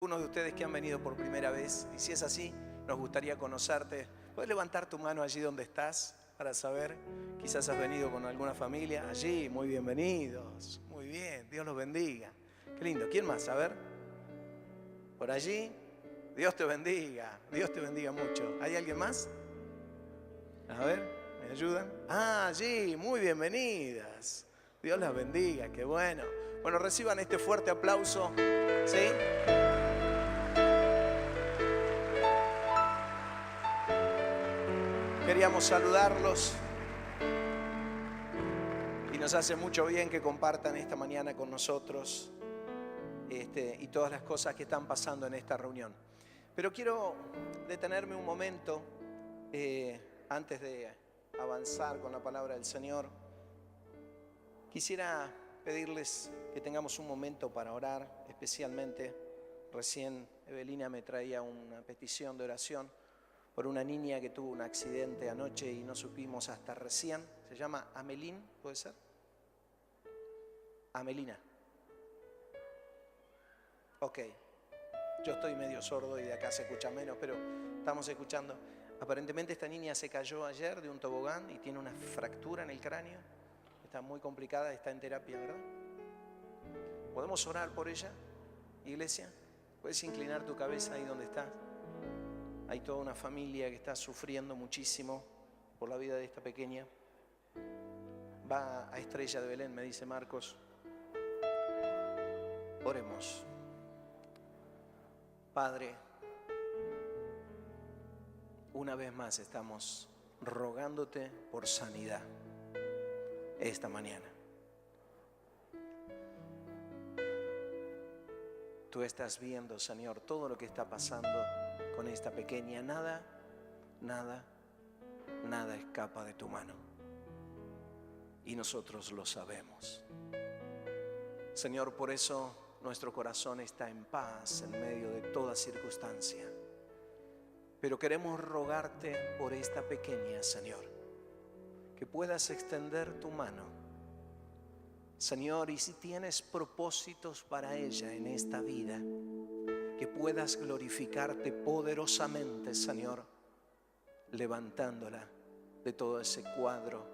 Algunos de ustedes que han venido por primera vez, y si es así, nos gustaría conocerte. ¿Puedes levantar tu mano allí donde estás para saber? Quizás has venido con alguna familia allí. Muy bienvenidos. Muy bien, Dios los bendiga. Qué lindo. ¿Quién más? A ver. Por allí. Dios te bendiga. Dios te bendiga mucho. ¿Hay alguien más? A ver, ¿me ayudan? Ah, allí. Muy bienvenidas. Dios las bendiga. Qué bueno. Bueno, reciban este fuerte aplauso. ¿Sí? Queríamos saludarlos y nos hace mucho bien que compartan esta mañana con nosotros y todas las cosas que están pasando en esta reunión. Pero quiero detenerme un momento antes de avanzar con la palabra del Señor. Quisiera pedirles que tengamos un momento para orar, especialmente recién Evelina me traía una petición de oración por una niña que tuvo un accidente anoche y no supimos hasta recién. Se llama Amelín, ¿puede ser? Amelina. Ok. Yo estoy medio sordo y de acá se escucha menos, pero estamos escuchando. Aparentemente esta niña se cayó ayer de un tobogán y tiene una fractura en el cráneo. Está muy complicada, está en terapia, ¿verdad? ¿Podemos orar por ella, iglesia? ¿Puedes inclinar tu cabeza ahí donde estás? Hay toda una familia que está sufriendo muchísimo por la vida de esta pequeña. Va a Estrella de Belén, me dice Marcos. Oremos. Padre, una vez más estamos rogándote por sanidad esta mañana. Tú estás viendo, Señor, todo lo que está pasando con esta pequeña. Nada escapa de tu mano. Y nosotros lo sabemos. Señor, por eso nuestro corazón está en paz en medio de toda circunstancia. Pero queremos rogarte por esta pequeña, Señor, que puedas extender tu mano. Señor, y si tienes propósitos para ella en esta vida, que puedas glorificarte poderosamente, Señor, levantándola de todo ese cuadro,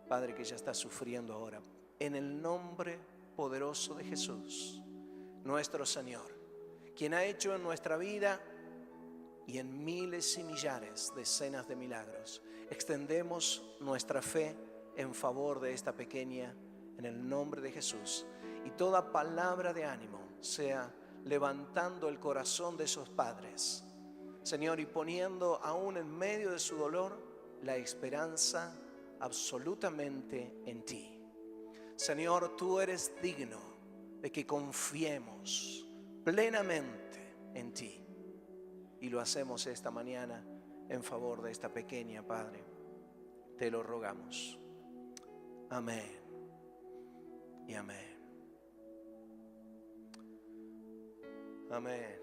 Padre, que ella está sufriendo ahora. En el nombre poderoso de Jesús, nuestro Señor, quien ha hecho en nuestra vida y en miles y millares decenas de milagros, extendemos nuestra fe en favor de esta pequeña en el nombre de Jesús. Y toda palabra de ánimo sea levantando el corazón de esos padres, Señor, y poniendo aún en medio de su dolor la esperanza absolutamente en ti. Señor, tú eres digno de que confiemos plenamente en ti. Y lo hacemos esta mañana en favor de esta pequeña, Padre. Te lo rogamos. Amén y amén. Amén.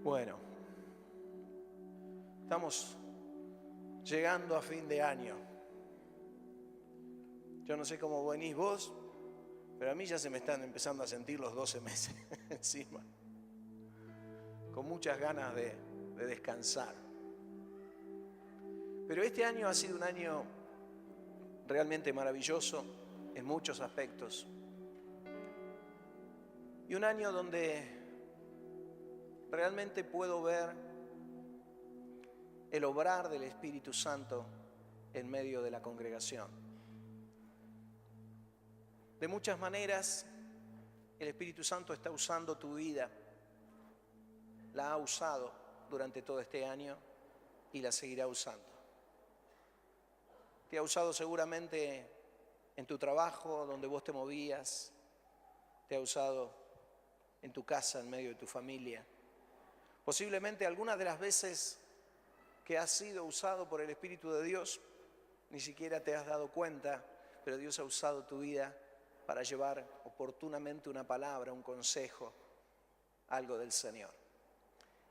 Bueno, estamos llegando a fin de año. Yo no sé cómo venís vos, pero a mí ya se me están empezando a sentir los 12 meses encima. Con muchas ganas de descansar. Pero este año ha sido un año realmente maravilloso en muchos aspectos. Y un año donde realmente puedo ver el obrar del Espíritu Santo en medio de la congregación. De muchas maneras, el Espíritu Santo está usando tu vida. La ha usado durante todo este año y la seguirá usando. Te ha usado seguramente en tu trabajo, donde vos te movías. Te ha usado en tu casa, en medio de tu familia. Posiblemente algunas de las veces que has sido usado por el Espíritu de Dios, ni siquiera te has dado cuenta, pero Dios ha usado tu vida para llevar oportunamente una palabra, un consejo, algo del Señor.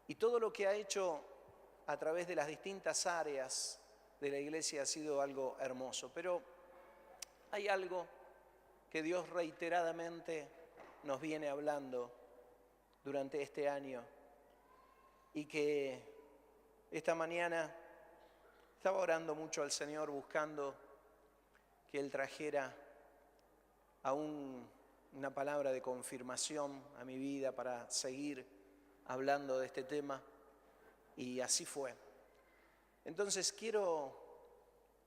Y todo lo que ha hecho a través de las distintas áreas de la iglesia ha sido algo hermoso. Pero hay algo que Dios reiteradamente nos viene hablando durante este año y que esta mañana estaba orando mucho al Señor buscando que Él trajera aún una palabra de confirmación a mi vida para seguir hablando de este tema, y así fue. Entonces quiero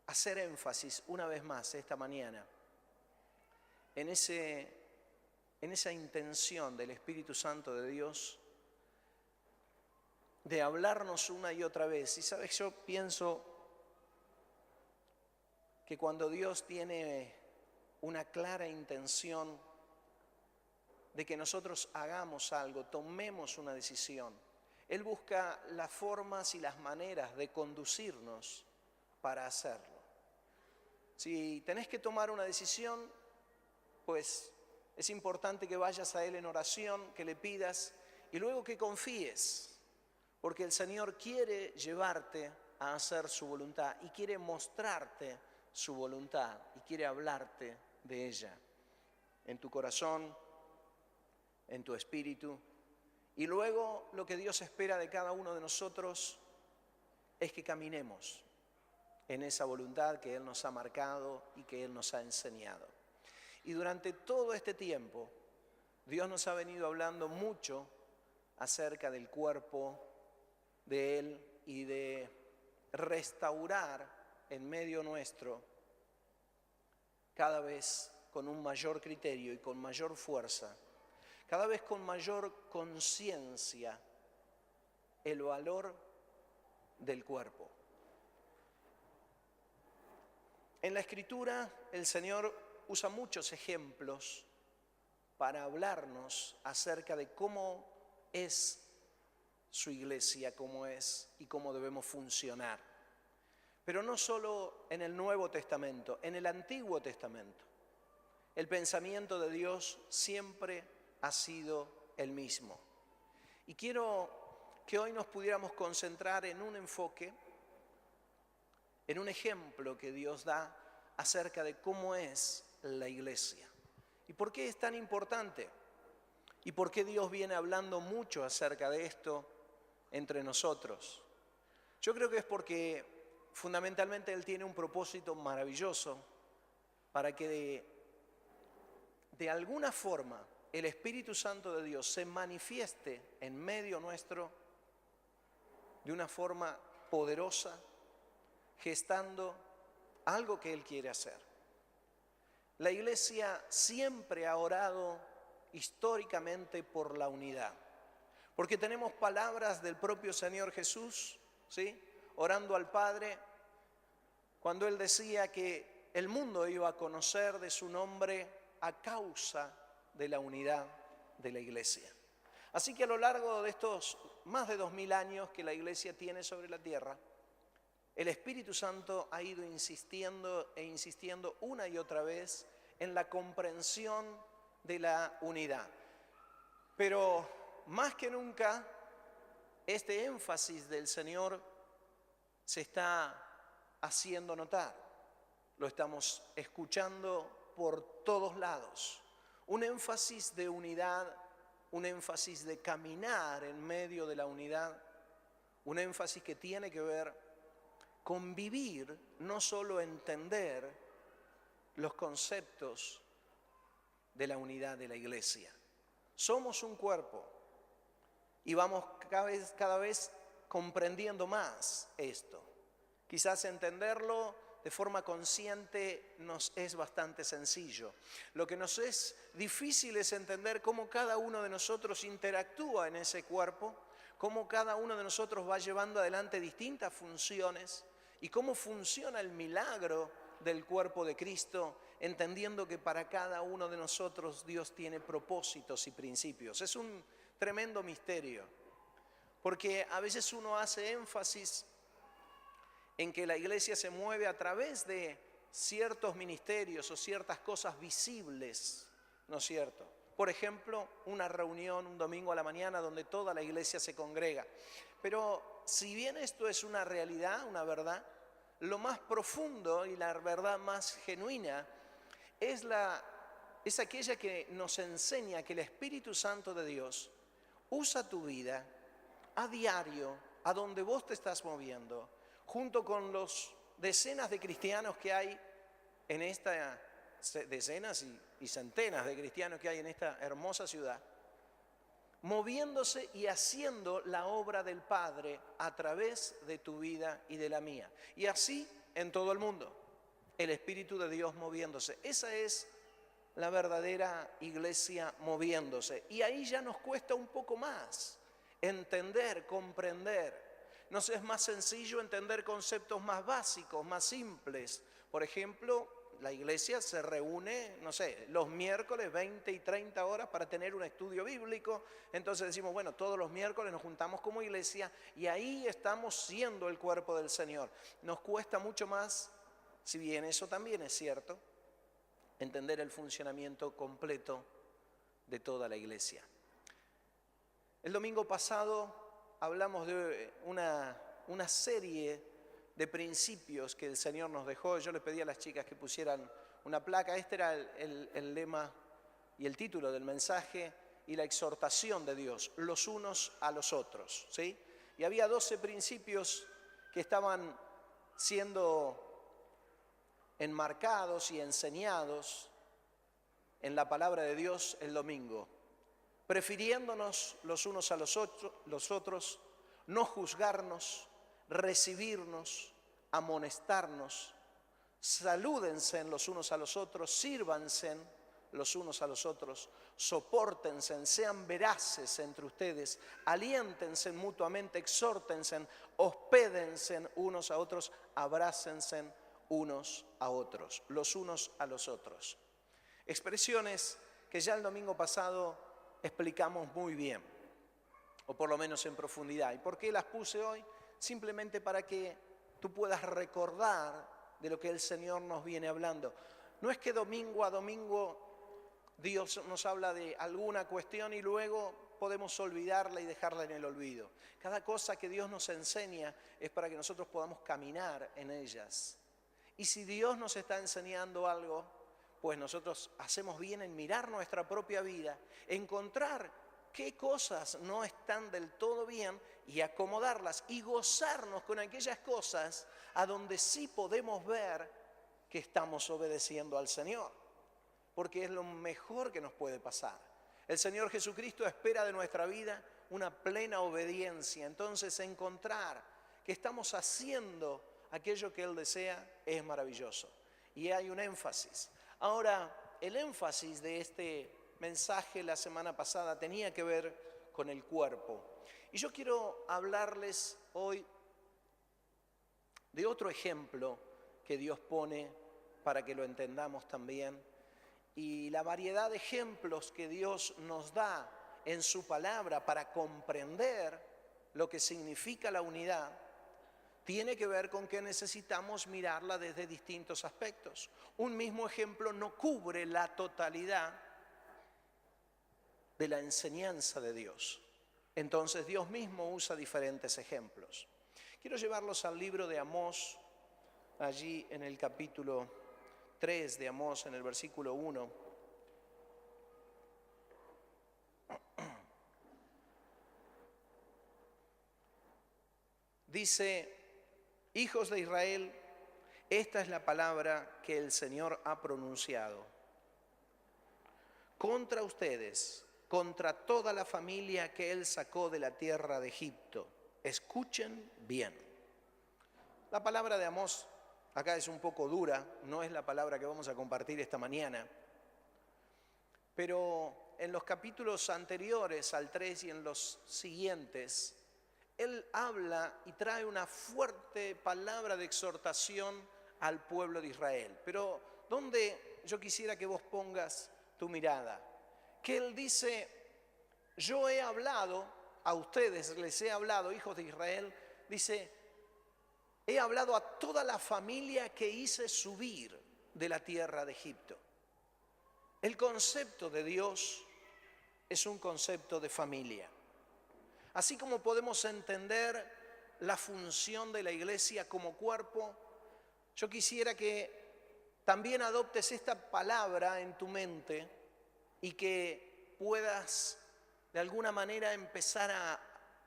hacer énfasis una vez más esta mañana en esa intención del Espíritu Santo de Dios de hablarnos una y otra vez. Y sabes, yo pienso que cuando Dios tiene una clara intención de que nosotros hagamos algo, tomemos una decisión, Él busca las formas y las maneras de conducirnos para hacerlo. Si tenés que tomar una decisión, pues es importante que vayas a Él en oración, que le pidas y luego que confíes, porque el Señor quiere llevarte a hacer su voluntad y quiere mostrarte su voluntad y quiere hablarte de ella en tu corazón, en tu espíritu. Y luego lo que Dios espera de cada uno de nosotros es que caminemos en esa voluntad que Él nos ha marcado y que Él nos ha enseñado. Y durante todo este tiempo, Dios nos ha venido hablando mucho acerca del cuerpo de Él y de restaurar en medio nuestro, cada vez con un mayor criterio y con mayor fuerza, cada vez con mayor conciencia, el valor del cuerpo. En la Escritura, el Señor usa muchos ejemplos para hablarnos acerca de cómo es su iglesia, cómo es y cómo debemos funcionar. Pero no solo en el Nuevo Testamento, en el Antiguo Testamento. El pensamiento de Dios siempre ha sido el mismo. Y quiero que hoy nos pudiéramos concentrar en un enfoque, en un ejemplo que Dios da acerca de cómo es la iglesia. ¿Y por qué es tan importante? ¿Y por qué Dios viene hablando mucho acerca de esto entre nosotros? Yo creo que es porque fundamentalmente Él tiene un propósito maravilloso para que de alguna forma el Espíritu Santo de Dios se manifieste en medio nuestro de una forma poderosa, gestando algo que Él quiere hacer. La iglesia siempre ha orado históricamente por la unidad, porque tenemos palabras del propio Señor Jesús, ¿sí?, orando al Padre, cuando Él decía que el mundo iba a conocer de su nombre a causa de la unidad de la iglesia. Así que a lo largo de estos más de 2000 años que la iglesia tiene sobre la tierra, el Espíritu Santo ha ido insistiendo e insistiendo una y otra vez en la comprensión de la unidad. Pero más que nunca, este énfasis del Señor se está haciendo notar. Lo estamos escuchando por todos lados. Un énfasis de unidad, un énfasis de caminar en medio de la unidad, un énfasis que tiene que ver con vivir, no solo entender los conceptos de la unidad de la iglesia. Somos un cuerpo y vamos cada vez comprendiendo más esto. Quizás entenderlo de forma consciente nos es bastante sencillo. Lo que nos es difícil es entender cómo cada uno de nosotros interactúa en ese cuerpo, cómo cada uno de nosotros va llevando adelante distintas funciones y cómo funciona el milagro del cuerpo de Cristo, entendiendo que para cada uno de nosotros Dios tiene propósitos y principios. Es un tremendo misterio, porque a veces uno hace énfasis en que la iglesia se mueve a través de ciertos ministerios o ciertas cosas visibles, ¿no es cierto? Por ejemplo, una reunión un domingo a la mañana donde toda la iglesia se congrega. Pero si bien esto es una realidad, una verdad, lo más profundo y la verdad más genuina es es aquella que nos enseña que el Espíritu Santo de Dios usa tu vida a diario, a donde vos te estás moviendo, junto con los decenas de cristianos que hay en esta, decenas y centenas de cristianos que hay en esta hermosa ciudad, moviéndose y haciendo la obra del Padre a través de tu vida y de la mía. Y así en todo el mundo, el Espíritu de Dios moviéndose. Esa es la verdadera iglesia moviéndose. Y ahí ya nos cuesta un poco más entender, comprender. Nos es más sencillo entender conceptos más básicos, más simples. Por ejemplo, la iglesia se reúne, no sé, los miércoles 20 y 30 horas para tener un estudio bíblico. Entonces decimos, bueno, todos los miércoles nos juntamos como iglesia y ahí estamos siendo el cuerpo del Señor. Nos cuesta mucho más, si bien eso también es cierto, entender el funcionamiento completo de toda la iglesia. El domingo pasado hablamos de una serie de principios que el Señor nos dejó. Yo les pedí a las chicas que pusieran una placa. Este era el lema y el título del mensaje y la exhortación de Dios, los unos a los otros, ¿sí? Y había 12 principios que estaban siendo enmarcados y enseñados en la palabra de Dios el domingo, prefiriéndonos los unos a los otros, no juzgarnos, recibirnos, amonestarnos, salúdense los unos a los otros, sírvanse los unos a los otros, sopórtense, sean veraces entre ustedes, aliéntense mutuamente, exhórtense, hospédense unos a otros, abrácense unos a otros, los unos a los otros. Expresiones que ya el domingo pasado explicamos muy bien, o por lo menos en profundidad. ¿Y por qué las puse hoy? Simplemente para que tú puedas recordar de lo que el Señor nos viene hablando. No es que domingo a domingo Dios nos habla de alguna cuestión y luego podemos olvidarla y dejarla en el olvido. Cada cosa que Dios nos enseña es para que nosotros podamos caminar en ellas. Y si Dios nos está enseñando algo, pues nosotros hacemos bien en mirar nuestra propia vida, encontrar qué cosas no están del todo bien y acomodarlas y gozarnos con aquellas cosas a donde sí podemos ver que estamos obedeciendo al Señor, porque es lo mejor que nos puede pasar. El Señor Jesucristo espera de nuestra vida una plena obediencia. Entonces encontrar que estamos haciendo aquello que Él desea es maravilloso. Y hay un énfasis. Ahora, el énfasis de este mensaje la semana pasada tenía que ver con el cuerpo. Y yo quiero hablarles hoy de otro ejemplo que Dios pone para que lo entendamos también. Y la variedad de ejemplos que Dios nos da en su palabra para comprender lo que significa la unidad tiene que ver con que necesitamos mirarla desde distintos aspectos. Un mismo ejemplo no cubre la totalidad de la enseñanza de Dios. Entonces Dios mismo usa diferentes ejemplos. Quiero llevarlos al libro de Amós, allí en el capítulo 3 de Amós, en el versículo 1. Dice: hijos de Israel, esta es la palabra que el Señor ha pronunciado contra ustedes, contra toda la familia que Él sacó de la tierra de Egipto. Escuchen bien. La palabra de Amós acá es un poco dura, no es la palabra que vamos a compartir esta mañana, pero en los capítulos anteriores al 3 y en los siguientes, Él habla y trae una fuerte palabra de exhortación al pueblo de Israel. Pero ¿dónde yo quisiera que vos pongas tu mirada? Que Él dice: yo he hablado a ustedes, les he hablado, hijos de Israel, dice: he hablado a toda la familia que hice subir de la tierra de Egipto. El concepto de Dios es un concepto de familia. Así como podemos entender la función de la iglesia como cuerpo, yo quisiera que también adoptes esta palabra en tu mente y que puedas de alguna manera empezar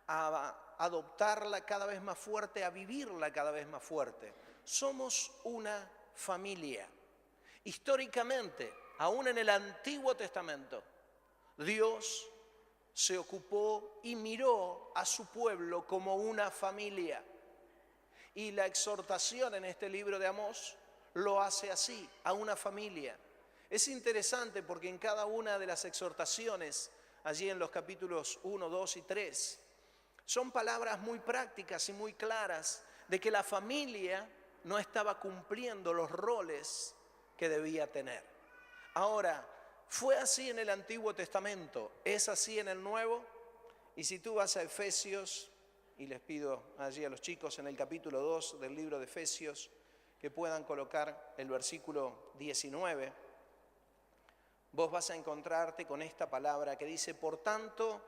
a adoptarla cada vez más fuerte, a vivirla cada vez más fuerte. Somos una familia. Históricamente, aún en el Antiguo Testamento, Dios se ocupó y miró a su pueblo como una familia. Y la exhortación en este libro de Amós lo hace así, a una familia. Es interesante porque en cada una de las exhortaciones, allí en los capítulos 1, 2 y 3, son palabras muy prácticas y muy claras de que la familia no estaba cumpliendo los roles que debía tener. Ahora, fue así en el Antiguo Testamento, es así en el Nuevo. Y si tú vas a Efesios, y les pido allí a los chicos en el capítulo 2 del libro de Efesios que puedan colocar el versículo 19, vos vas a encontrarte con esta palabra que dice: por tanto,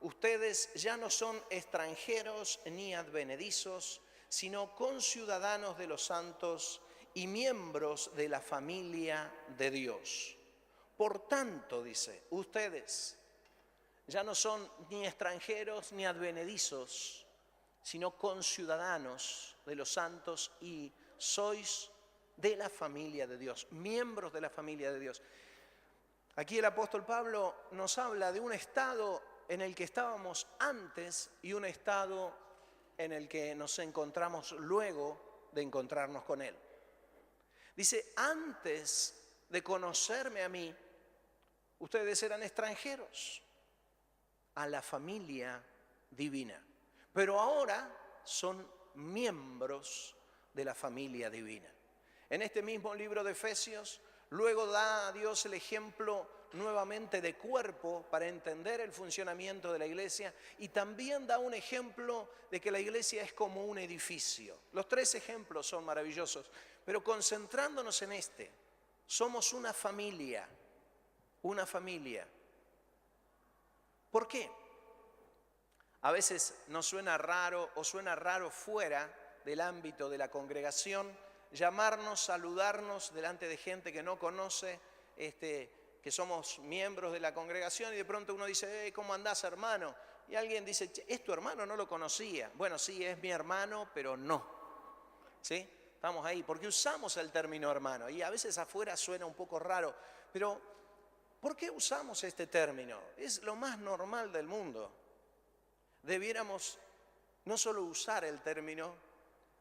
ustedes ya no son extranjeros ni advenedizos, sino conciudadanos de los santos y miembros de la familia de Dios. Por tanto, dice, ustedes ya no son ni extranjeros ni advenedizos, sino conciudadanos de los santos y sois de la familia de Dios, miembros de la familia de Dios. Aquí el apóstol Pablo nos habla de un estado en el que estábamos antes y un estado en el que nos encontramos luego de encontrarnos con Él. Dice, antes de conocerme a mí, ustedes eran extranjeros a la familia divina, pero ahora son miembros de la familia divina. En este mismo libro de Efesios, luego da a Dios el ejemplo nuevamente de cuerpo para entender el funcionamiento de la iglesia, y también da un ejemplo de que la iglesia es como un edificio. Los tres ejemplos son maravillosos, pero concentrándonos en este, somos una familia, una familia. ¿Por qué? A veces nos suena raro o suena raro fuera del ámbito de la congregación llamarnos, saludarnos delante de gente que no conoce, que somos miembros de la congregación, y de pronto uno dice, ¿cómo andás, hermano? Y alguien dice, ¿es tu hermano? No lo conocía. Bueno, sí, es mi hermano, pero no. ¿Sí? Estamos ahí, porque usamos el término hermano, y a veces afuera suena un poco raro, pero ¿por qué usamos este término? Es lo más normal del mundo. Debiéramos no solo usar el término,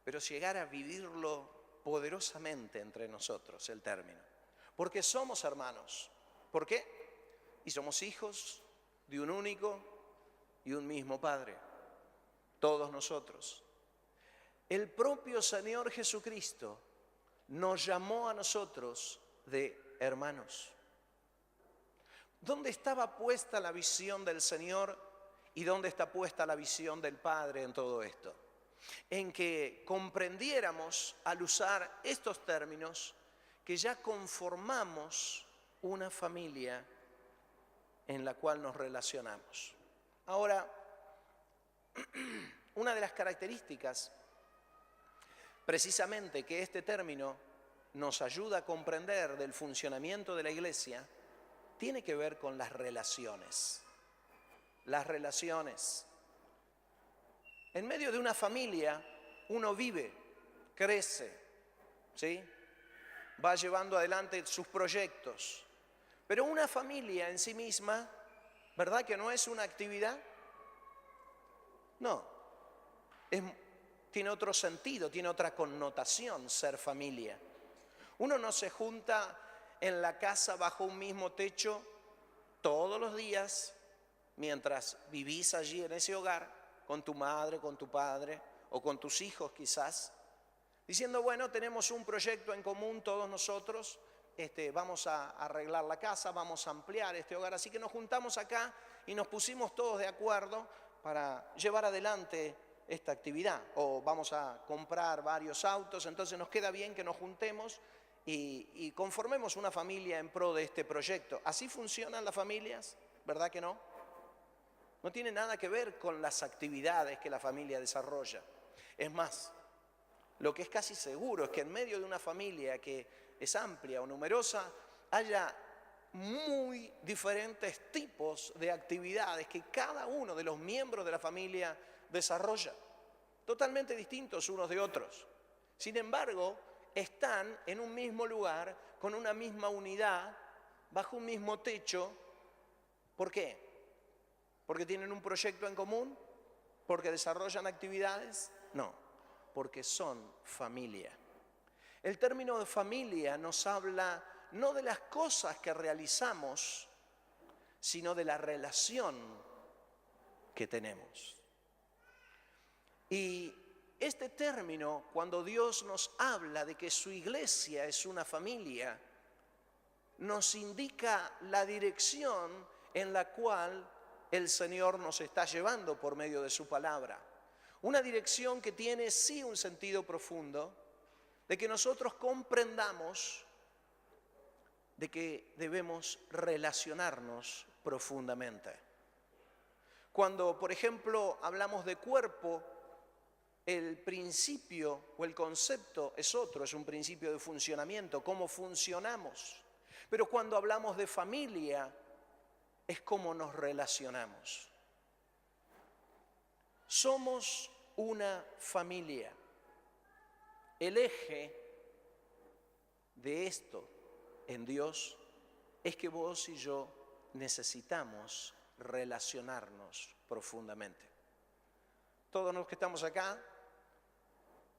pero llegar a vivirlo poderosamente entre nosotros, el término. Porque somos hermanos. ¿Por qué? Y somos hijos de un único y un mismo Padre. Todos nosotros. El propio Señor Jesucristo nos llamó a nosotros de hermanos. ¿Dónde estaba puesta la visión del Señor y dónde está puesta la visión del Padre en todo esto? En que comprendiéramos al usar estos términos que ya conformamos una familia en la cual nos relacionamos. Ahora, una de las características precisamente que este término nos ayuda a comprender del funcionamiento de la iglesia tiene que ver con las relaciones. Las relaciones. En medio de una familia uno vive, crece, ¿sí? Va llevando adelante sus proyectos. Pero una familia en sí misma, ¿verdad que no es una actividad? No, tiene otro sentido, tiene otra connotación ser familia. Uno no se junta en la casa bajo un mismo techo todos los días mientras vivís allí en ese hogar con tu madre, con tu padre o con tus hijos quizás, diciendo, bueno, tenemos un proyecto en común todos nosotros, vamos a arreglar la casa, vamos a ampliar este hogar, así que nos juntamos acá y nos pusimos todos de acuerdo para llevar adelante esta actividad, o vamos a comprar varios autos, entonces nos queda bien que nos juntemos y conformemos una familia en pro de este proyecto. ¿Así funcionan las familias? ¿Verdad que no? No tiene nada que ver con las actividades que la familia desarrolla. Es más, lo que es casi seguro es que en medio de una familia que es amplia o numerosa haya muy diferentes tipos de actividades que cada uno de los miembros de la familia desarrolla, totalmente distintos unos de otros. Sin embargo, están en un mismo lugar, con una misma unidad, bajo un mismo techo. ¿Por qué? ¿Porque tienen un proyecto en común? ¿Porque desarrollan actividades? No, porque son familia. El término de familia nos habla no de las cosas que realizamos, sino de la relación que tenemos. Y este término, cuando Dios nos habla de que su iglesia es una familia, nos indica la dirección en la cual el Señor nos está llevando por medio de su palabra. Una dirección que tiene sí un sentido profundo, de que nosotros comprendamos de que debemos relacionarnos profundamente. Cuando, por ejemplo, hablamos de cuerpo, el principio o el concepto es otro, es un principio de funcionamiento, cómo funcionamos. Pero cuando hablamos de familia, es cómo nos relacionamos. Somos una familia. El eje de esto en Dios es que vos y yo necesitamos relacionarnos profundamente. Todos los que estamos acá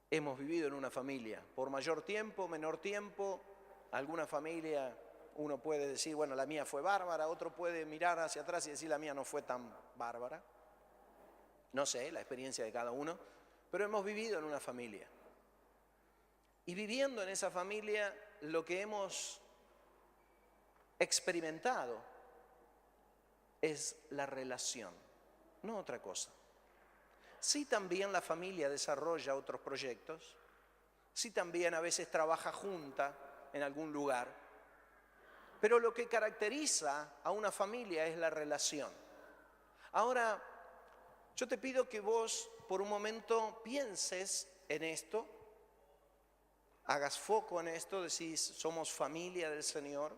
hemos vivido en una familia, por mayor tiempo, menor tiempo. Alguna familia uno puede decir, bueno, la mía fue bárbara, otro puede mirar hacia atrás y decir, la mía no fue tan bárbara. No sé, la experiencia de cada uno, pero hemos vivido en una familia. Y viviendo en esa familia, lo que hemos experimentado es la relación, no otra cosa. Sí, también la familia desarrolla otros proyectos, sí, también a veces trabaja junta en algún lugar, pero lo que caracteriza a una familia es la relación. Ahora, yo te pido que vos por un momento pienses en esto, hagas foco en esto, decís, somos familia del Señor,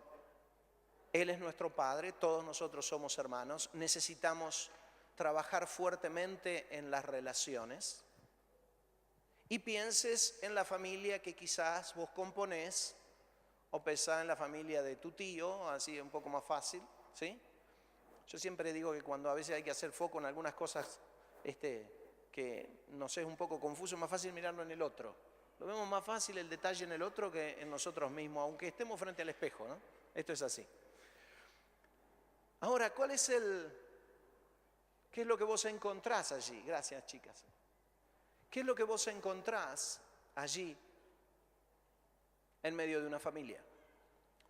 Él es nuestro Padre, todos nosotros somos hermanos, necesitamos trabajar fuertemente en las relaciones y pienses en la familia que quizás vos componés o pensás en la familia de tu tío, así un poco más fácil, ¿sí? Yo siempre digo que cuando a veces hay que hacer foco en algunas cosas que nos es un poco confuso, es más fácil mirarlo en el otro. Lo vemos más fácil el detalle en el otro que en nosotros mismos, aunque estemos frente al espejo, ¿no? Esto es así. Ahora, ¿qué es lo que vos encontrás allí? Gracias, chicas. ¿Qué es lo que vos encontrás allí en medio de una familia?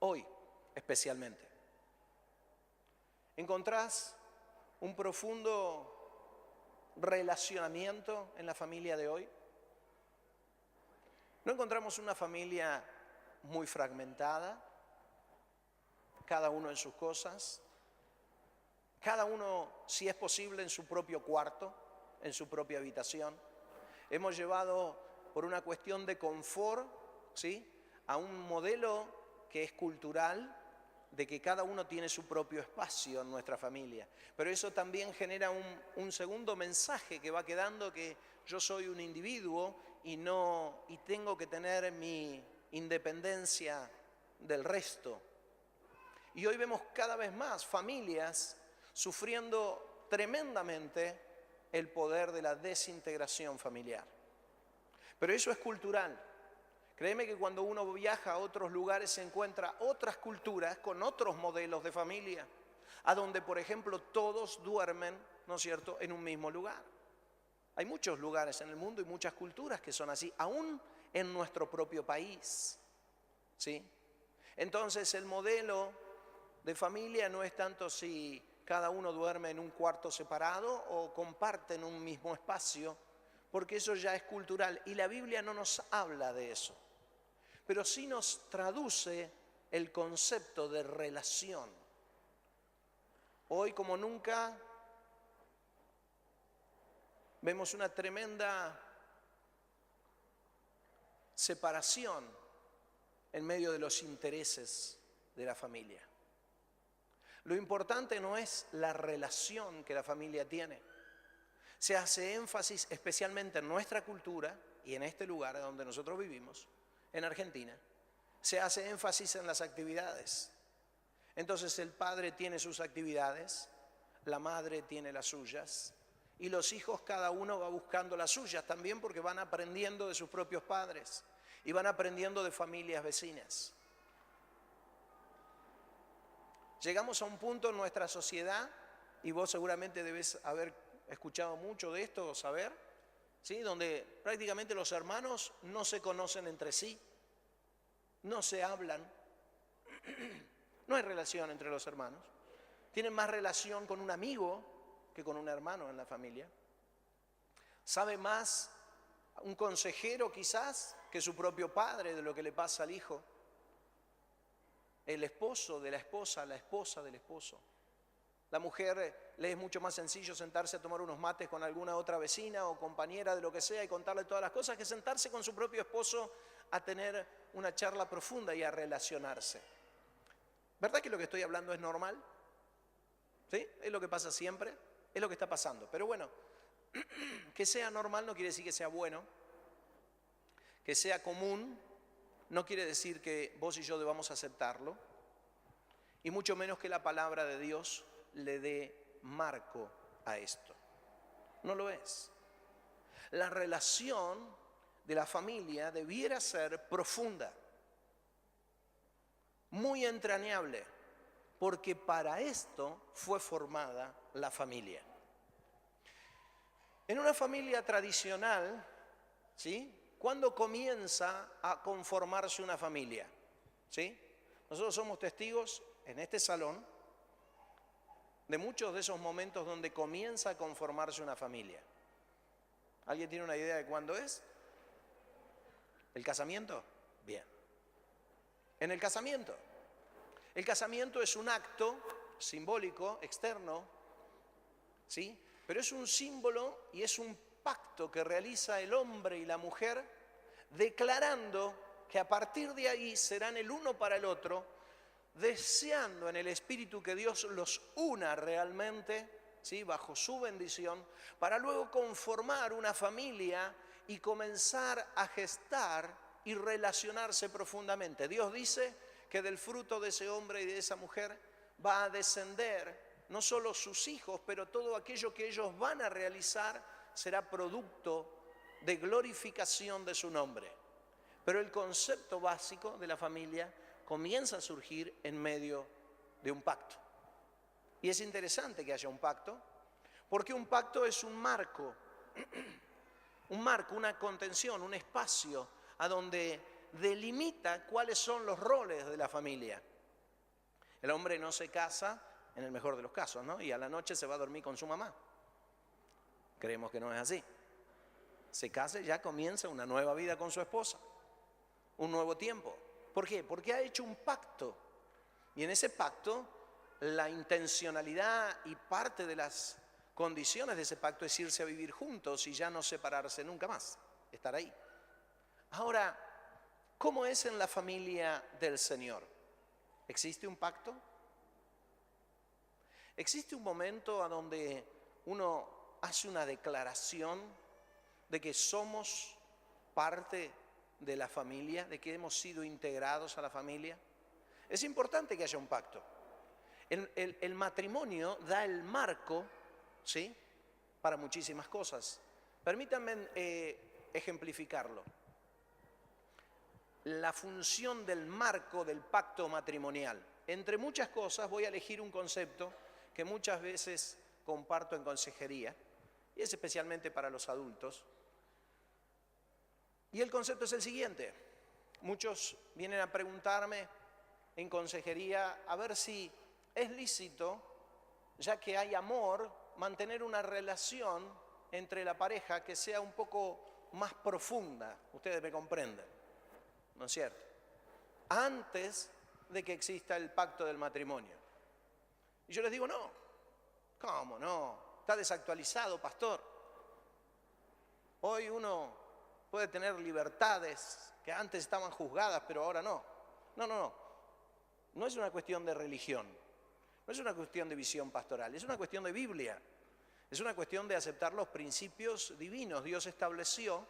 Hoy, especialmente. ¿Encontrás un profundo relacionamiento en la familia de hoy? ¿No encontramos una familia muy fragmentada? Cada uno en sus cosas. Cada uno, si es posible, en su propio cuarto, en su propia habitación. Hemos llevado, por una cuestión de confort, ¿sí?, a un modelo que es cultural, de que cada uno tiene su propio espacio en nuestra familia. Pero eso también genera un segundo mensaje que va quedando, que yo soy un individuo y tengo que tener mi independencia del resto. Y hoy vemos cada vez más familias sufriendo tremendamente el poder de la desintegración familiar. Pero eso es cultural. Créeme que cuando uno viaja a otros lugares se encuentra otras culturas con otros modelos de familia, a donde, por ejemplo, todos duermen, ¿no es cierto?, en un mismo lugar. Hay muchos lugares en el mundo y muchas culturas que son así, aún en nuestro propio país, ¿sí? Entonces, el modelo de familia no es tanto si cada uno duerme en un cuarto separado o comparten un mismo espacio, porque eso ya es cultural y la Biblia no nos habla de eso, pero sí nos traduce el concepto de relación. Hoy, como nunca, vemos una tremenda separación en medio de los intereses de la familia. Lo importante no es la relación que la familia tiene. Se hace énfasis especialmente en nuestra cultura y en este lugar donde nosotros vivimos, en Argentina. Se hace énfasis en las actividades. Entonces el padre tiene sus actividades, la madre tiene las suyas y los hijos cada uno va buscando las suyas también porque van aprendiendo de sus propios padres y van aprendiendo de familias vecinas. Llegamos a un punto en nuestra sociedad, y vos seguramente debes haber escuchado mucho de esto o saber, ¿sí? Donde prácticamente los hermanos no se conocen entre sí, no se hablan, no hay relación entre los hermanos. Tienen más relación con un amigo que con un hermano en la familia. Sabe más un consejero quizás que su propio padre de lo que le pasa al hijo. El esposo de la esposa del esposo. La mujer le es mucho más sencillo sentarse a tomar unos mates con alguna otra vecina o compañera de lo que sea y contarle todas las cosas que sentarse con su propio esposo a tener una charla profunda y a relacionarse. ¿Verdad que lo que estoy hablando es normal? ¿Sí? Es lo que pasa siempre, es lo que está pasando. Pero bueno, que sea normal no quiere decir que sea bueno, que sea común no quiere decir que vos y yo debamos aceptarlo, y mucho menos que la palabra de Dios le dé marco a esto. No lo es. La relación de la familia debiera ser profunda, muy entrañable, porque para esto fue formada la familia. En una familia tradicional, ¿sí? ¿Cuándo comienza a conformarse una familia? ¿Sí? Nosotros somos testigos en este salón de muchos de esos momentos donde comienza a conformarse una familia. ¿Alguien tiene una idea de cuándo es? ¿El casamiento? Bien. En el casamiento. El casamiento es un acto simbólico, externo, ¿sí? Pero es un símbolo y es un pacto que realiza el hombre y la mujer, declarando que a partir de ahí serán el uno para el otro, deseando en el Espíritu que Dios los una realmente, ¿sí? Bajo su bendición, para luego conformar una familia y comenzar a gestar y relacionarse profundamente. Dios dice que del fruto de ese hombre y de esa mujer va a descender no solo sus hijos, pero todo aquello que ellos van a realizar será producto de glorificación de su nombre. Pero el concepto básico de la familia comienza a surgir en medio de un pacto. Y es interesante que haya un pacto, porque un pacto es un marco, una contención, un espacio a donde delimita cuáles son los roles de la familia. El hombre no se casa, en el mejor de los casos, ¿no? Y a la noche se va a dormir con su mamá. Creemos que no es así. Se casa y ya comienza una nueva vida con su esposa, un nuevo tiempo. ¿Por qué? Porque ha hecho un pacto. Y en ese pacto, la intencionalidad y parte de las condiciones de ese pacto es irse a vivir juntos y ya no separarse nunca más, estar ahí. Ahora, ¿cómo es en la familia del Señor? ¿Existe un pacto? ¿Existe un momento a donde uno hace una declaración de que somos parte de la familia, de que hemos sido integrados a la familia? Es importante que haya un pacto. El matrimonio da el marco, ¿sí?, para muchísimas cosas. Permítanme ejemplificarlo. La función del marco del pacto matrimonial. Entre muchas cosas voy a elegir un concepto que muchas veces comparto en consejería, y es especialmente para los adultos. Y el concepto es el siguiente. Muchos vienen a preguntarme en consejería a ver si es lícito, ya que hay amor, mantener una relación entre la pareja que sea un poco más profunda. Ustedes me comprenden, ¿no es cierto? Antes de que exista el pacto del matrimonio. Y yo les digo, no. ¿Cómo no? Está desactualizado, pastor. Hoy uno puede tener libertades que antes estaban juzgadas, pero ahora no. No es una cuestión de religión. No es una cuestión de visión pastoral, es una cuestión de Biblia. Es una cuestión de aceptar los principios divinos. Dios estableció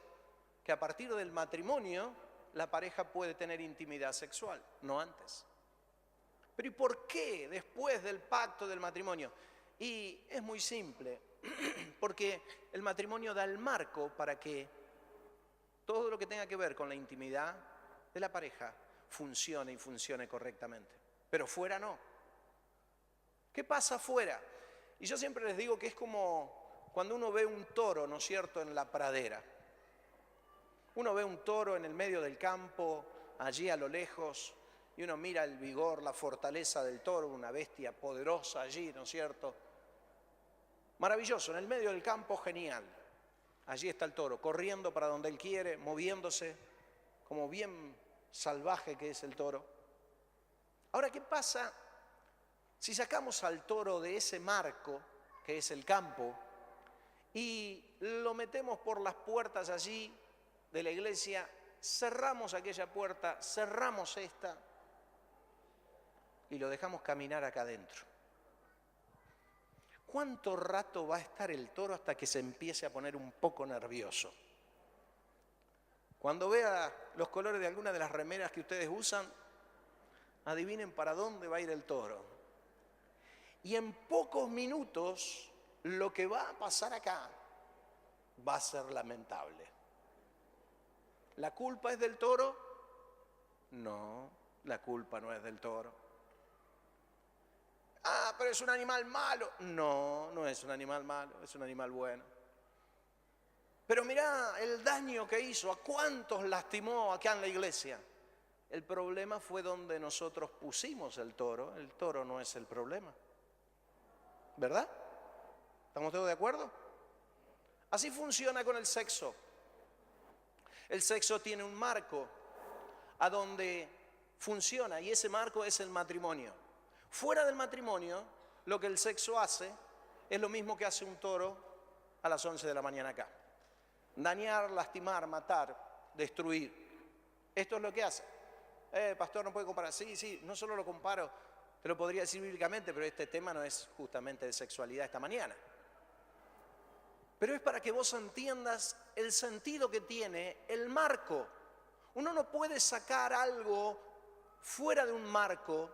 que a partir del matrimonio la pareja puede tener intimidad sexual, no antes. Pero ¿y por qué después del pacto del matrimonio? Y es muy simple, porque el matrimonio da el marco para que todo lo que tenga que ver con la intimidad de la pareja funcione y funcione correctamente. Pero fuera no. ¿Qué pasa fuera? Y yo siempre les digo que es como cuando uno ve un toro, ¿no es cierto?, en la pradera. Uno ve un toro en el medio del campo, allí a lo lejos, y uno mira el vigor, la fortaleza del toro, una bestia poderosa allí, ¿no es cierto? Maravilloso, en el medio del campo, genial. Allí está el toro, corriendo para donde él quiere, moviéndose, como bien salvaje que es el toro. Ahora, ¿qué pasa si sacamos al toro de ese marco, que es el campo, y lo metemos por las puertas allí de la iglesia, cerramos aquella puerta, cerramos esta y lo dejamos caminar acá adentro? ¿Cuánto rato va a estar el toro hasta que se empiece a poner un poco nervioso? Cuando vea los colores de alguna de las remeras que ustedes usan, adivinen para dónde va a ir el toro. Y en pocos minutos lo que va a pasar acá va a ser lamentable. ¿La culpa es del toro? No, la culpa no es del toro. Ah, pero es un animal malo. No, no es un animal malo, es un animal bueno. Pero mirá el daño que hizo, a cuántos lastimó acá en la iglesia. El problema fue donde nosotros pusimos el toro no es el problema. ¿Verdad? ¿Estamos todos de acuerdo? Así funciona con el sexo. El sexo tiene un marco a donde funciona y ese marco es el matrimonio. Fuera del matrimonio, lo que el sexo hace es lo mismo que hace un toro a las 11 de la mañana acá. Dañar, lastimar, matar, destruir. Esto es lo que hace. Pastor, no puede comparar. Sí, no solo lo comparo, te lo podría decir bíblicamente, pero este tema no es justamente de sexualidad esta mañana. Pero es para que vos entiendas el sentido que tiene el marco. Uno no puede sacar algo fuera de un marco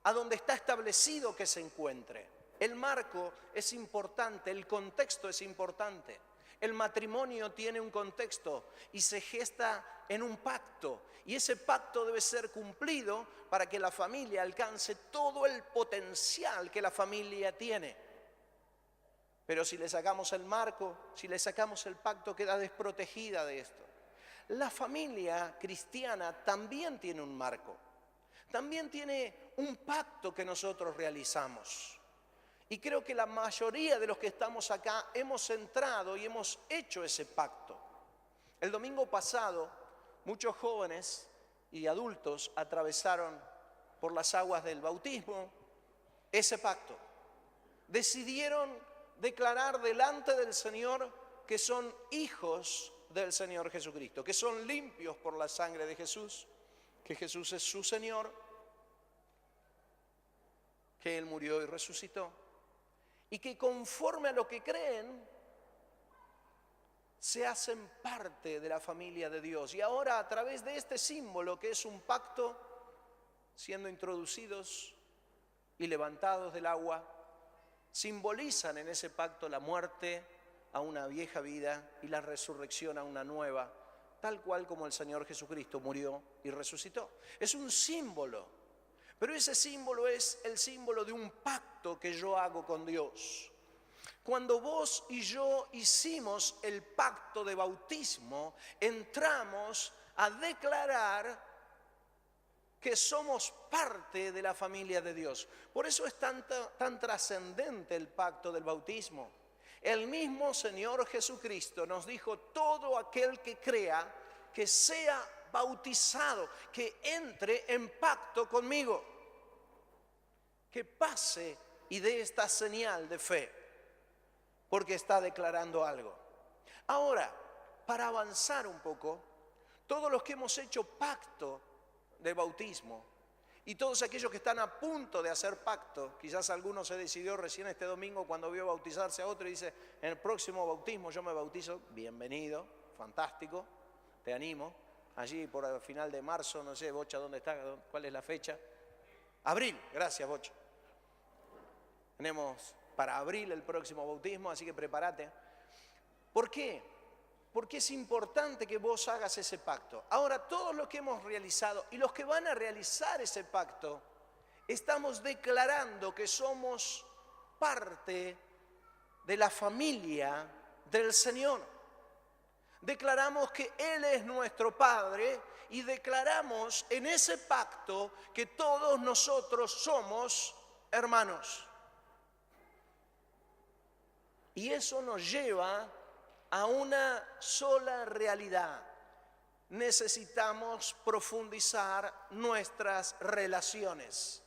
a donde está establecido que se encuentre. El marco es importante, el contexto es importante. El matrimonio tiene un contexto y se gesta en un pacto. Y ese pacto debe ser cumplido para que la familia alcance todo el potencial que la familia tiene. Pero si le sacamos el marco, si le sacamos el pacto, queda desprotegida de esto. La familia cristiana también tiene un marco. También tiene un pacto que nosotros realizamos. Y creo que la mayoría de los que estamos acá hemos entrado y hemos hecho ese pacto. El domingo pasado, muchos jóvenes y adultos atravesaron por las aguas del bautismo ese pacto. Decidieron declarar delante del Señor que son hijos del Señor Jesucristo, que son limpios por la sangre de Jesús, que Jesús es su Señor, que Él murió y resucitó, y que conforme a lo que creen, se hacen parte de la familia de Dios. Y ahora, a través de este símbolo que es un pacto, siendo introducidos y levantados del agua, simbolizan en ese pacto la muerte a una vieja vida y la resurrección a una nueva, tal cual como el Señor Jesucristo murió y resucitó. Es un símbolo, pero ese símbolo es el símbolo de un pacto que yo hago con Dios. Cuando vos y yo hicimos el pacto de bautismo, entramos a declarar que somos parte de la familia de Dios. Por eso es tan trascendente el pacto del bautismo. El mismo Señor Jesucristo nos dijo: todo aquel que crea, que sea bautizado, que entre en pacto conmigo, que pase y dé esta señal de fe, porque está declarando algo. Ahora, para avanzar un poco, todos los que hemos hecho pacto de bautismo, Y todos aquellos que están a punto de hacer pacto, quizás alguno se decidió recién este domingo cuando vio bautizarse a otro y dice, en el próximo bautismo yo me bautizo, bienvenido, fantástico, te animo. Allí por el final de marzo, no sé, Bocha, ¿dónde está? ¿Cuál es la fecha? Abril, gracias Bocha. Tenemos para abril el próximo bautismo, así que prepárate. ¿Por qué? Porque es importante que vos hagas ese pacto. Ahora, todos los que hemos realizado y los que van a realizar ese pacto, estamos declarando que somos parte de la familia del Señor. Declaramos que Él es nuestro Padre y declaramos en ese pacto que todos nosotros somos hermanos. Y eso nos lleva a una sola realidad. Necesitamos profundizar nuestras relaciones.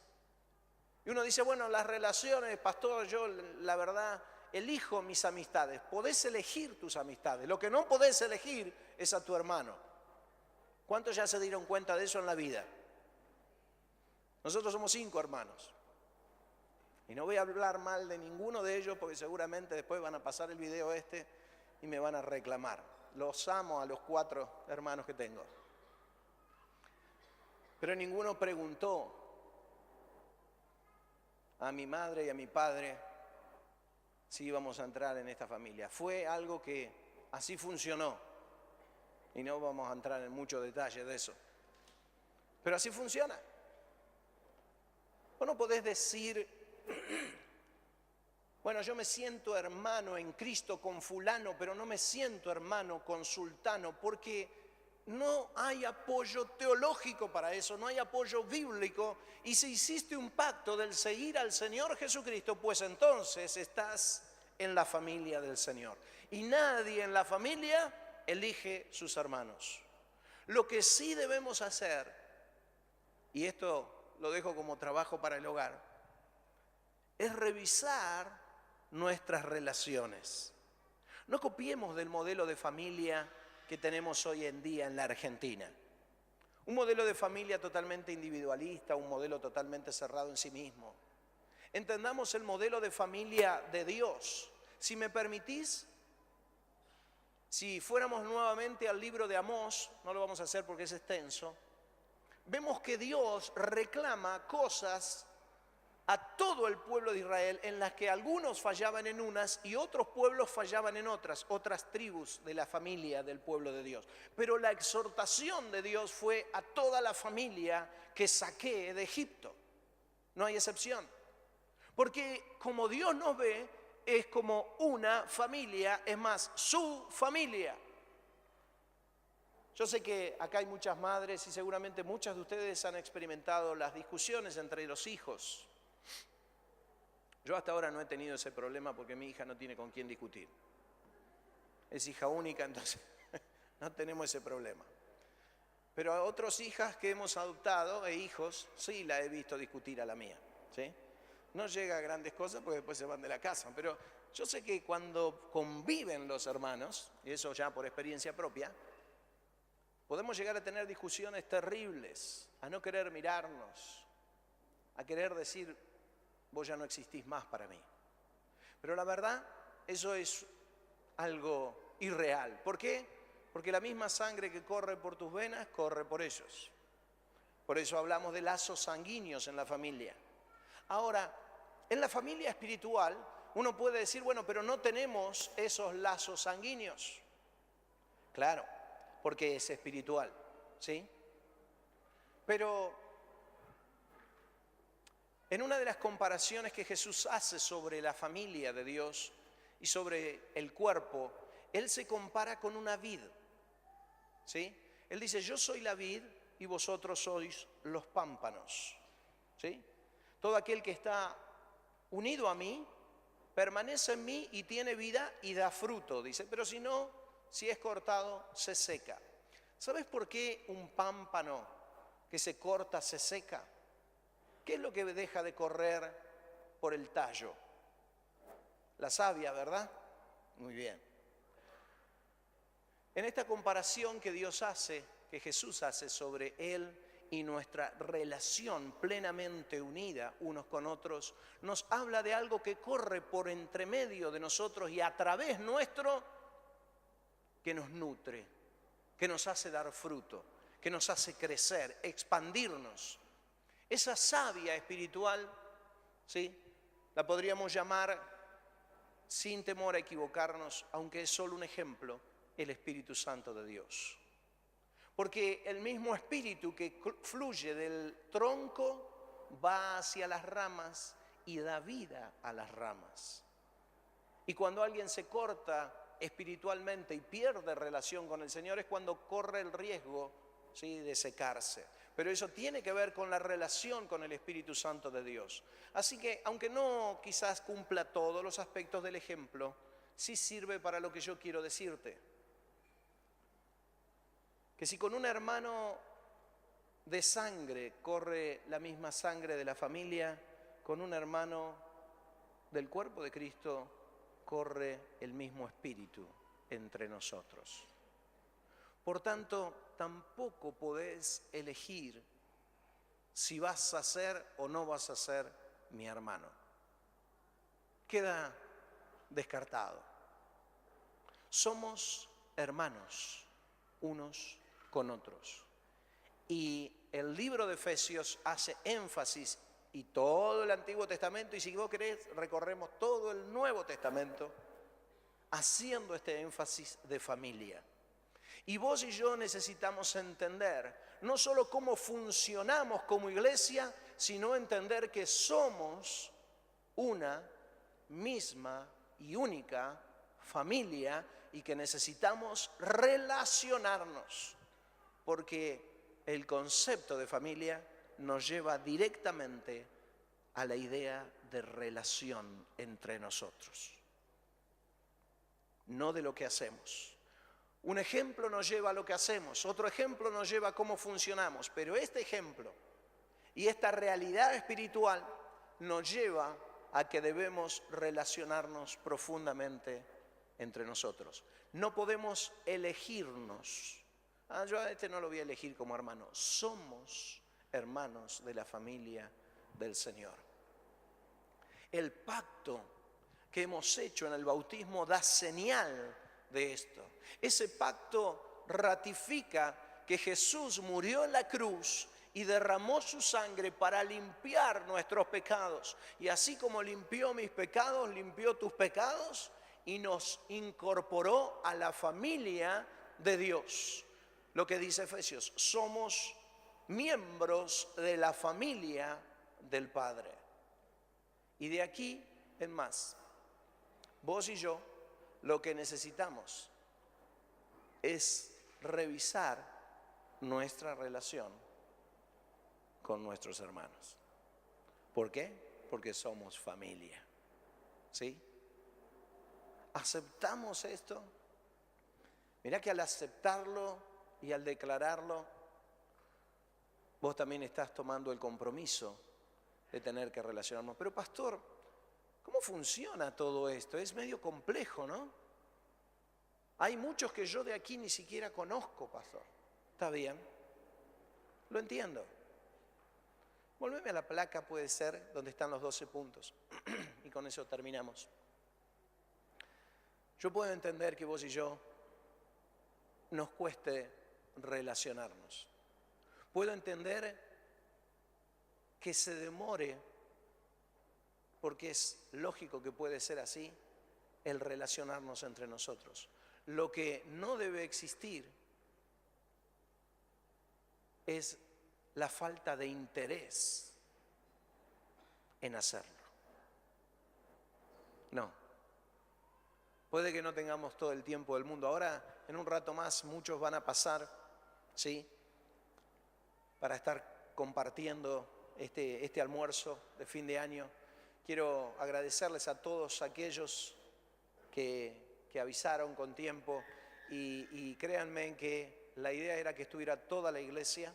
Y uno dice, bueno, las relaciones, pastor, yo la verdad elijo mis amistades. Podés elegir tus amistades. Lo que no podés elegir es a tu hermano. ¿Cuántos ya se dieron cuenta de eso en la vida? Nosotros somos 5 hermanos. Y no voy a hablar mal de ninguno de ellos porque seguramente después van a pasar el video y me van a reclamar. Los amo a los 4 hermanos que tengo. Pero ninguno preguntó a mi madre y a mi padre si íbamos a entrar en esta familia. Fue algo que así funcionó. Y no vamos a entrar en muchos detalles de eso. Pero así funciona. Vos no podés decir, bueno, yo me siento hermano en Cristo con fulano, pero no me siento hermano con sultano, porque no hay apoyo teológico para eso, no hay apoyo bíblico. Y si hiciste un pacto del seguir al Señor Jesucristo, pues entonces estás en la familia del Señor. Y nadie en la familia elige sus hermanos. Lo que sí debemos hacer, y esto lo dejo como trabajo para el hogar, es revisar nuestras relaciones. No copiemos del modelo de familia que tenemos hoy en día en la Argentina. Un modelo de familia totalmente individualista, un modelo totalmente cerrado en sí mismo. Entendamos el modelo de familia de Dios. Si me permitís, si fuéramos nuevamente al libro de Amós, no lo vamos a hacer porque es extenso, vemos que Dios reclama cosas a todo el pueblo de Israel en las que algunos fallaban en unas y otros pueblos fallaban en otras tribus de la familia del pueblo de Dios. Pero la exhortación de Dios fue a toda la familia que saqué de Egipto. No hay excepción. Porque como Dios nos ve, es como una familia, es más, su familia. Yo sé que acá hay muchas madres y seguramente muchas de ustedes han experimentado las discusiones entre los hijos. Yo hasta ahora no he tenido ese problema porque mi hija no tiene con quién discutir. Es hija única, entonces no tenemos ese problema. Pero a otras hijas que hemos adoptado e hijos, sí la he visto discutir a la mía, ¿sí? No llega a grandes cosas porque después se van de la casa, pero yo sé que cuando conviven los hermanos, y eso ya por experiencia propia, podemos llegar a tener discusiones terribles, a no querer mirarnos, a querer decir, vos ya no existís más para mí. Pero la verdad, eso es algo irreal. ¿Por qué? Porque la misma sangre que corre por tus venas, corre por ellos. Por eso hablamos de lazos sanguíneos en la familia. Ahora, en la familia espiritual, uno puede decir, bueno, pero no tenemos esos lazos sanguíneos. Claro, porque es espiritual, ¿sí? Pero en una de las comparaciones que Jesús hace sobre la familia de Dios y sobre el cuerpo, Él se compara con una vid, ¿sí? Él dice, yo soy la vid y vosotros sois los pámpanos, ¿sí? Todo aquel que está unido a mí, permanece en mí y tiene vida y da fruto, dice, pero si no, si es cortado, se seca. ¿Sabes por qué un pámpano que se corta se seca? ¿Qué es lo que deja de correr por el tallo? La savia, ¿verdad? Muy bien. En esta comparación que Dios hace, que Jesús hace sobre Él y y nuestra relación plenamente unida unos con otros nos habla de algo que corre por entre medio de nosotros y a través nuestro, que nos nutre, que nos hace dar fruto, que nos hace crecer, expandirnos. Esa savia espiritual, ¿sí?, la podríamos llamar, sin temor a equivocarnos, aunque es solo un ejemplo, el Espíritu Santo de Dios. Porque el mismo espíritu que fluye del tronco va hacia las ramas y da vida a las ramas. Y cuando alguien se corta espiritualmente y pierde relación con el Señor es cuando corre el riesgo, ¿sí?, de secarse. Pero eso tiene que ver con la relación con el Espíritu Santo de Dios. Así que, aunque no quizás cumpla todos los aspectos del ejemplo, sí sirve para lo que yo quiero decirte. Que si con un hermano de sangre corre la misma sangre de la familia, con un hermano del cuerpo de Cristo corre el mismo espíritu entre nosotros. Por tanto, tampoco podés elegir si vas a ser o no vas a ser mi hermano. Queda descartado. Somos hermanos unos con otros. Y el libro de Efesios hace énfasis, y todo el Antiguo Testamento, y si vos querés recorremos todo el Nuevo Testamento, haciendo este énfasis de familia. Y vos y yo necesitamos entender no solo cómo funcionamos como iglesia, sino entender que somos una misma y única familia y que necesitamos relacionarnos, porque el concepto de familia nos lleva directamente a la idea de relación entre nosotros, no de lo que hacemos. Un ejemplo nos lleva a lo que hacemos, otro ejemplo nos lleva a cómo funcionamos, pero este ejemplo y esta realidad espiritual nos lleva a que debemos relacionarnos profundamente entre nosotros. No podemos elegirnos. Yo a este no lo voy a elegir como hermano. Somos hermanos de la familia del Señor. El pacto que hemos hecho en el bautismo da señal de esto. Ese pacto ratifica que Jesús murió en la cruz y derramó su sangre para limpiar nuestros pecados. Y así como limpió mis pecados, limpió tus pecados y nos incorporó a la familia de Dios. Lo que dice Efesios, somos miembros de la familia del Padre. Y de aquí en más, vos y yo lo que necesitamos es revisar nuestra relación con nuestros hermanos. ¿Por qué? Porque somos familia. ¿Sí? ¿Aceptamos esto? Mirá que al aceptarlo y al declararlo, vos también estás tomando el compromiso de tener que relacionarnos. Pero pastor, ¿cómo funciona todo esto? Es medio complejo, ¿no? Hay muchos que yo de aquí ni siquiera conozco, pastor. Está bien, lo entiendo. Volveme a la placa, puede ser, donde están los 12 puntos. Y con eso terminamos. Yo puedo entender que vos y yo nos cueste relacionarnos. Puedo entender que se demore, porque es lógico que puede ser así, el relacionarnos entre nosotros. Lo que no debe existir es la falta de interés en hacerlo. No. Puede que no tengamos todo el tiempo del mundo. Ahora, en un rato más, muchos van a pasar, ¿sí?, para estar compartiendo este almuerzo de fin de año. Quiero agradecerles a todos aquellos que avisaron con tiempo y créanme que la idea era que estuviera toda la iglesia,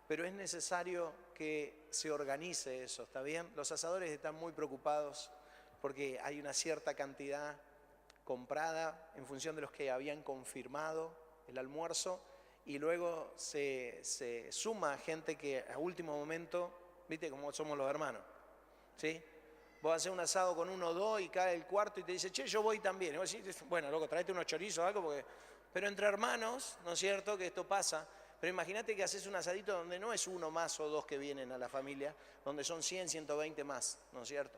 pero es necesario que se organice eso, ¿está bien? Los asadores están muy preocupados porque hay una cierta cantidad comprada en función de los que habían confirmado el almuerzo y luego se suma gente que a último momento, viste cómo somos los hermanos, ¿sí? Vos haces un asado con uno o dos y cae el cuarto y te dice, che, yo voy también. Y vos decís, bueno, loco, traete unos chorizos o algo, porque... Pero entre hermanos, ¿no es cierto?, que esto pasa. Pero imagínate que haces un asadito donde no es uno más o dos que vienen a la familia, donde son 100, 120 más, ¿no es cierto?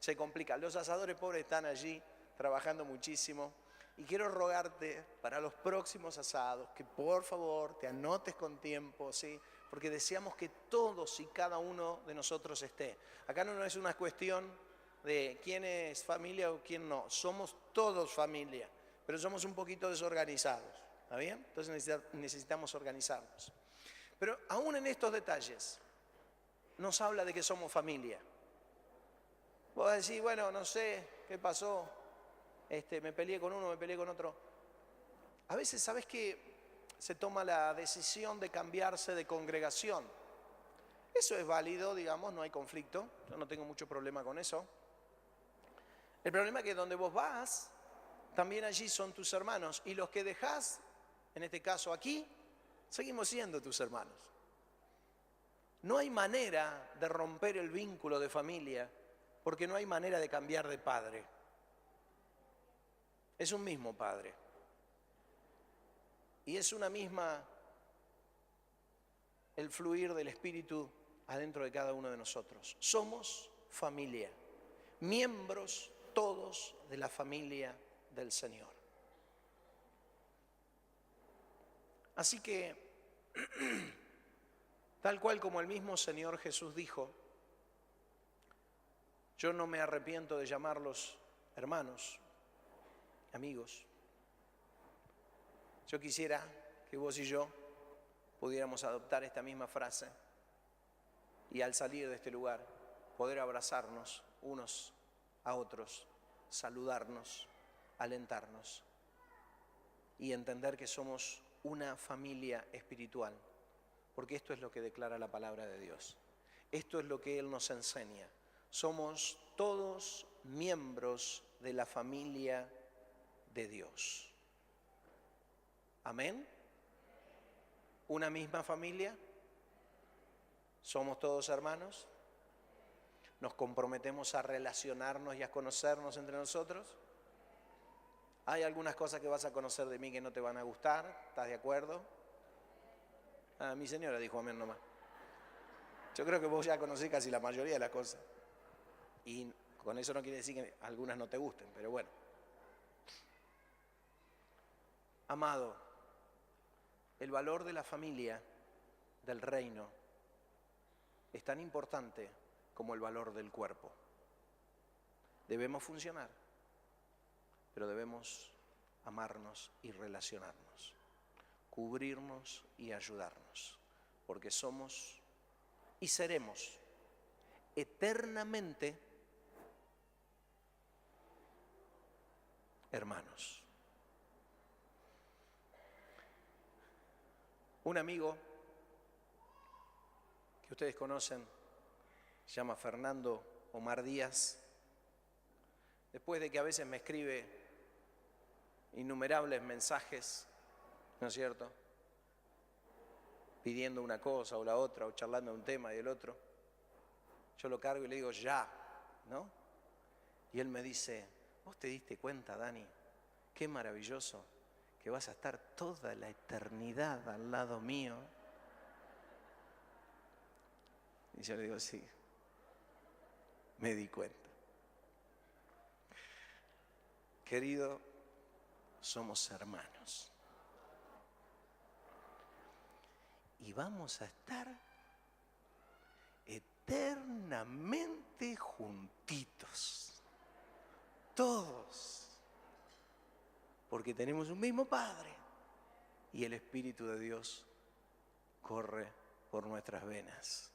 Se complica. Los asadores pobres están allí trabajando muchísimo. Y quiero rogarte para los próximos asados que por favor te anotes con tiempo, ¿sí? Porque deseamos que todos y cada uno de nosotros esté. Acá no es una cuestión de quién es familia o quién no. Somos todos familia, pero somos un poquito desorganizados, ¿está bien? Entonces necesitamos organizarnos. Pero aún en estos detalles nos habla de que somos familia. Vos decís, bueno, no sé qué pasó, me peleé con uno, me peleé con otro. A veces, ¿sabes qué? Se toma la decisión de cambiarse de congregación. Eso es válido, digamos, no hay conflicto. Yo no tengo mucho problema con eso. El problema es que donde vos vas, también allí son tus hermanos. Y los que dejás, en este caso aquí, seguimos siendo tus hermanos. No hay manera de romper el vínculo de familia, porque no hay manera de cambiar de padre. Es un mismo padre. Y es una misma el fluir del Espíritu adentro de cada uno de nosotros. Somos familia, miembros todos de la familia del Señor. Así que, tal cual como el mismo Señor Jesús dijo, yo no me arrepiento de llamarlos hermanos, amigos. Yo quisiera que vos y yo pudiéramos adoptar esta misma frase y al salir de este lugar poder abrazarnos unos a otros, saludarnos, alentarnos y entender que somos una familia espiritual, porque esto es lo que declara la palabra de Dios. Esto es lo que Él nos enseña. Somos todos miembros de la familia de Dios. ¿Amén? ¿Una misma familia? ¿Somos todos hermanos? ¿Nos comprometemos a relacionarnos y a conocernos entre nosotros? Hay algunas cosas que vas a conocer de mí que no te van a gustar, ¿estás de acuerdo? Mi señora dijo amén nomás. Yo creo que vos ya conocés casi la mayoría de las cosas. Y con eso no quiere decir que algunas no te gusten, pero bueno. Amado, el valor de la familia, del reino, es tan importante como el valor del cuerpo. Debemos funcionar, pero debemos amarnos y relacionarnos, cubrirnos y ayudarnos, porque somos y seremos eternamente hermanos. Un amigo que ustedes conocen, se llama Fernando Omar Díaz, después de que a veces me escribe innumerables mensajes, ¿no es cierto?, pidiendo una cosa o la otra, o charlando un tema y el otro, yo lo cargo y le digo ya, ¿no? Y él me dice, ¿vos te diste cuenta, Dani? Qué maravilloso que vas a estar toda la eternidad al lado mío. Y yo le digo, sí, me di cuenta. Querido, somos hermanos. Y vamos a estar eternamente juntitos. Todos. Porque tenemos un mismo Padre. Y el Espíritu de Dios corre por nuestras venas.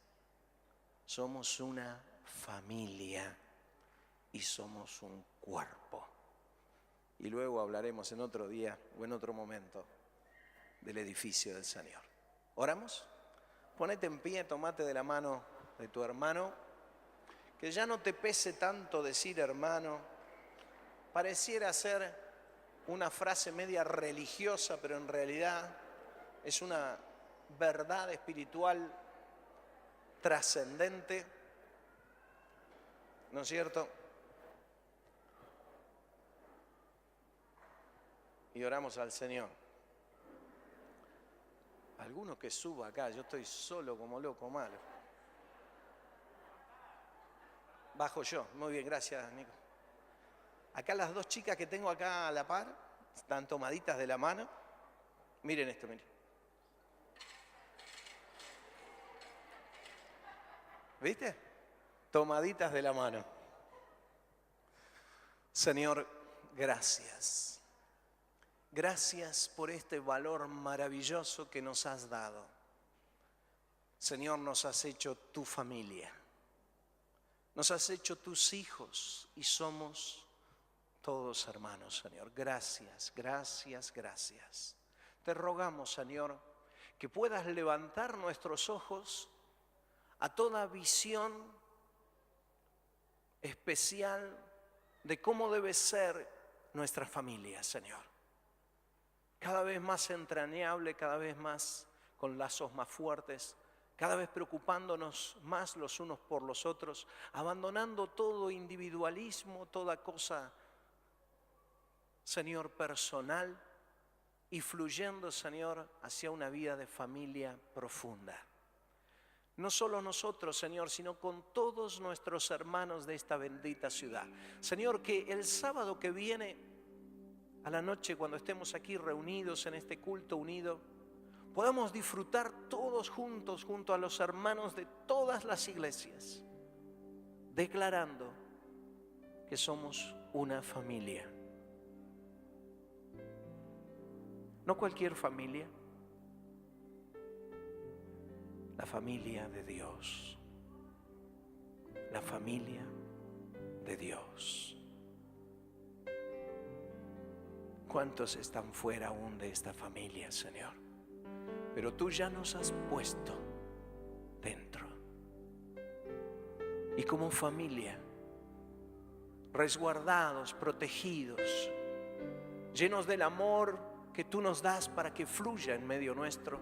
Somos una familia y somos un cuerpo. Y luego hablaremos en otro día o en otro momento del edificio del Señor. ¿Oramos? Ponete en pie, tomate de la mano de tu hermano, que ya no te pese tanto decir hermano. Pareciera ser una frase media religiosa, pero en realidad Es una verdad espiritual trascendente, ¿no es cierto? Y oramos al Señor. Alguno que suba acá, yo estoy solo como loco malo. Bajo yo, muy bien, gracias Nico. Acá las dos chicas que tengo acá a la par, están tomaditas de la mano. Miren esto, miren. ¿Viste? Tomaditas de la mano. Señor, gracias. Gracias por este valor maravilloso que nos has dado. Señor, nos has hecho tu familia. Nos has hecho tus hijos y somos todos hermanos, Señor. Gracias, gracias, gracias. Te rogamos, Señor, que puedas levantar nuestros ojos a toda visión especial de cómo debe ser nuestra familia, Señor. Cada vez más entrañable, cada vez más con lazos más fuertes, cada vez preocupándonos más los unos por los otros, abandonando todo individualismo, toda cosa, Señor, personal, y fluyendo, Señor, hacia una vida de familia profunda. No solo nosotros, Señor, sino con todos nuestros hermanos de esta bendita ciudad. Señor, que el sábado que viene, a la noche, cuando estemos aquí reunidos en este culto unido, podamos disfrutar todos juntos, junto a los hermanos de todas las iglesias, declarando que somos una familia. No cualquier familia, la familia de Dios, la familia de Dios. ¿Cuántos están fuera aún de esta familia, Señor? Pero tú ya nos has puesto dentro. Y como familia, resguardados, protegidos, llenos del amor que tú nos das para que fluya en medio nuestro,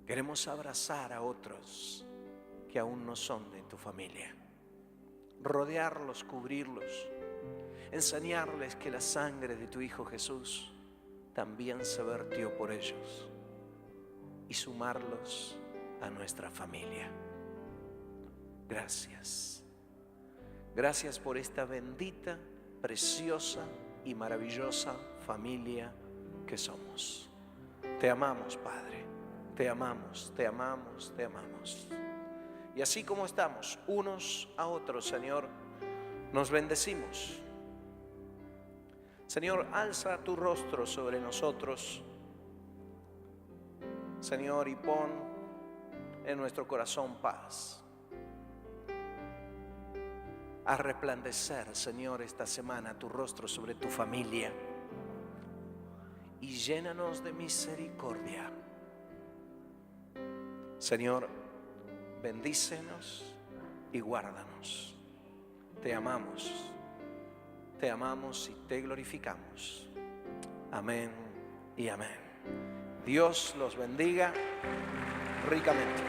queremos abrazar a otros que aún no son de tu familia, rodearlos, cubrirlos, enseñarles que la sangre de tu Hijo Jesús también se vertió por ellos y sumarlos a nuestra familia. Gracias. Gracias por esta bendita, preciosa y maravillosa familia que somos. Te amamos, Padre. Te amamos, te amamos, te amamos. Y así como estamos unos a otros, Señor, nos bendecimos. Señor, alza tu rostro sobre nosotros, Señor, y pon en nuestro corazón paz. Haz resplandecer, Señor, esta semana tu rostro sobre tu familia y llénanos de misericordia. Señor, bendícenos y guárdanos. Te amamos y te glorificamos. Amén y amén. Dios los bendiga ricamente.